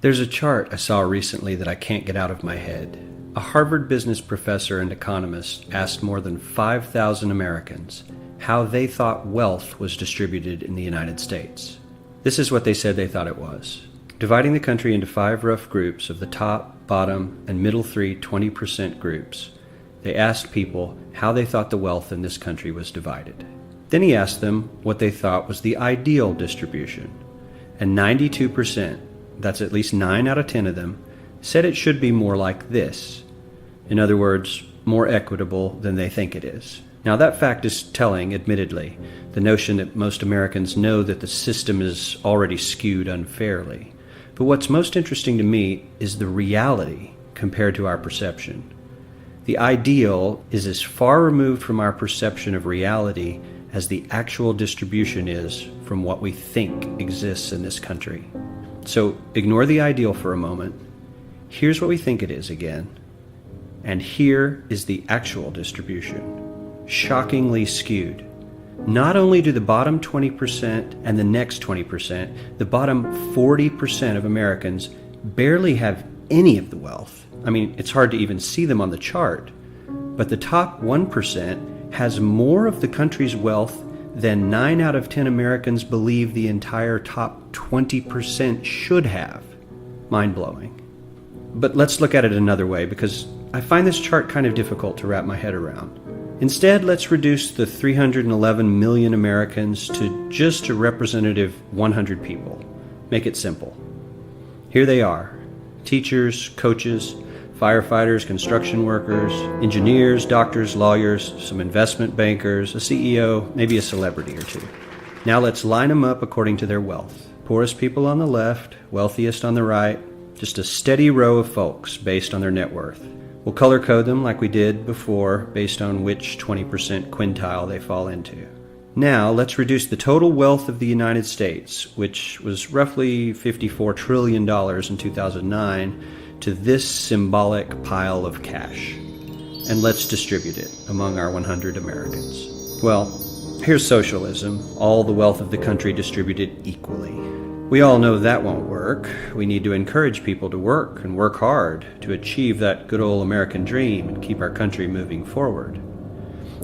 There's a chart I saw recently that I can't get out of my head. A Harvard business professor and economist asked more than 5,000 Americans how they thought wealth was distributed in the United States. This is what they said they thought it was. Dividing the country into 5 rough groups of the top, bottom, and middle 3 20% groups, they asked people how they thought the wealth in this country was divided. Then he asked them what they thought was the ideal distribution. And 92%, that's at least 9 out of 10 of them, said it should be more like this. In other words, more equitable than they think it is. Now that fact is telling, admittedly, the notion that most Americans know that the system is already skewed unfairly. But what's most interesting to me is the reality compared to our perception. The ideal is as far removed from our perception of reality as the actual distribution is from what we think exists in this country. So ignore the ideal for a moment. Here's what we think it is again. And here is the actual distribution. Shockingly skewed. Not only do the bottom 20% and the next 20%, the bottom 40% of Americans barely have any of the wealth. I mean, it's hard to even see them on the chart. But the top 1% has more of the country's wealth than 9 out of 10 Americans believe the entire top 20% should have. Mind-blowing. But let's look at it another way, because I find this chart kind of difficult to wrap my head around. Instead, let's reduce the 311 million Americans to just a representative 100 people. Make it simple. Here they are: teachers, coaches, firefighters, construction workers, engineers, doctors, lawyers, some investment bankers, a CEO, maybe a celebrity or two. Now let's line them up according to their wealth. Poorest people on the left, wealthiest on the right, just a steady row of folks based on their net worth. We'll color code them like we did before based on which 20% quintile they fall into. Now let's reduce the total wealth of the United States, which was roughly $54 trillion in 2009, to this symbolic pile of cash. And let's distribute it among our 100 Americans. Well, here's socialism, all the wealth of the country distributed equally. We all know that won't work. We need to encourage people to work and work hard to achieve that good old American dream and keep our country moving forward.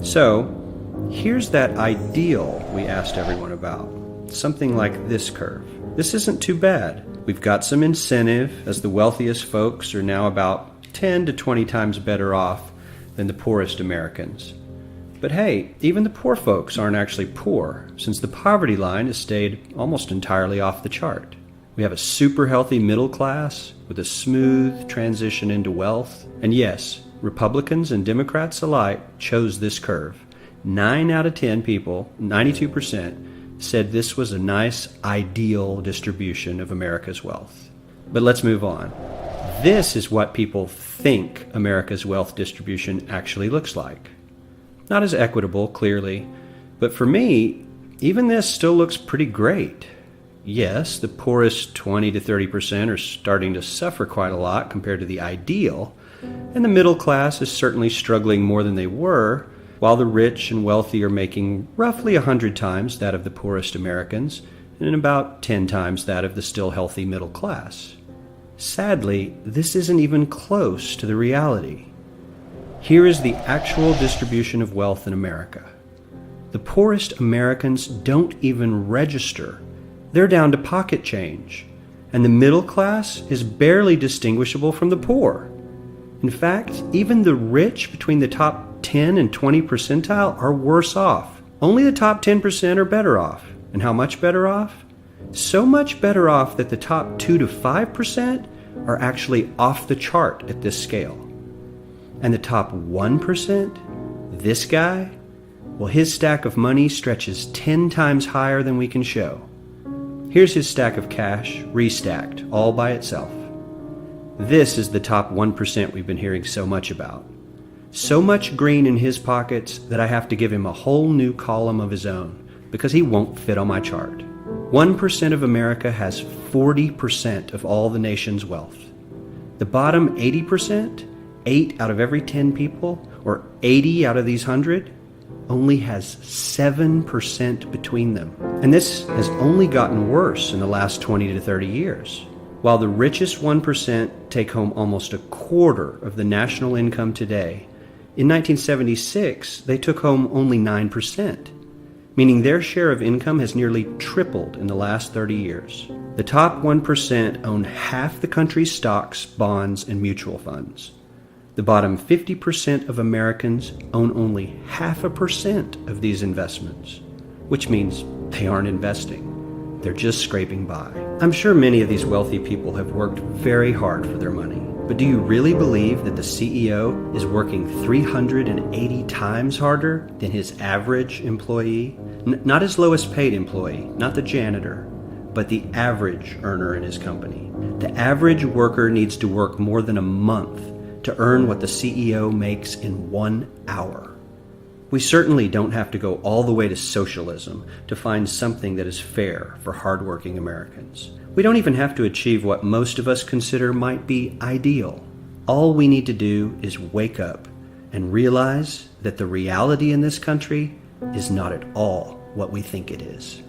So, here's that ideal we asked everyone about. Something like this curve. This isn't too bad. We've got some incentive, as the wealthiest folks are now about 10 to 20 times better off than the poorest Americans. But hey, even the poor folks aren't actually poor, since the poverty line has stayed almost entirely off the chart. We have a super healthy middle class with a smooth transition into wealth. And yes, Republicans and Democrats alike chose this curve. 9 out of 10 people, 92%, said this was a nice, ideal distribution of America's wealth. But let's move on. This is what people think America's wealth distribution actually looks like. Not as equitable, clearly, but for me, even this still looks pretty great. Yes, the poorest 20 to 30% are starting to suffer quite a lot compared to the ideal, and the middle class is certainly struggling more than they were, while the rich and wealthy are making roughly 100 times that of the poorest Americans, and about 10 times that of the still healthy middle class. Sadly, this isn't even close to the reality. Here is the actual distribution of wealth in America. The poorest Americans don't even register. They're down to pocket change. And the middle class is barely distinguishable from the poor. In fact, even the rich between the top 10 and 20 percentile are worse off. Only the top 10% are better off. And how much better off? So much better off that the top 2 to 5% are actually off the chart at this scale. And the top 1%, this guy, well, his stack of money stretches 10 times higher than we can show. Here's his stack of cash, restacked, all by itself. This is the top 1% we've been hearing so much about. So much green in his pockets that I have to give him a whole new column of his own, because he won't fit on my chart. 1% of America has 40% of all the nation's wealth. The bottom 80%, 8 out of every 10 people, or 80 out of these 100, only has 7% between them. And this has only gotten worse in the last 20 to 30 years. While the richest 1% take home almost a quarter of the national income today, in 1976 they took home only 9%, meaning their share of income has nearly tripled in the last 30 years. The top 1% own half the country's stocks, bonds, and mutual funds. The bottom 50% of Americans own only 0.5% of these investments, which means they aren't investing. They're just scraping by. I'm sure many of these wealthy people have worked very hard for their money. But do you really believe that the CEO is working 380 times harder than his average employee? Not his lowest paid employee, not the janitor, but the average earner in his company. The average worker needs to work more than a month to earn what the CEO makes in 1 hour. We certainly don't have to go all the way to socialism to find something that is fair for hardworking Americans. We don't even have to achieve what most of us consider might be ideal. All we need to do is wake up and realize that the reality in this country is not at all what we think it is.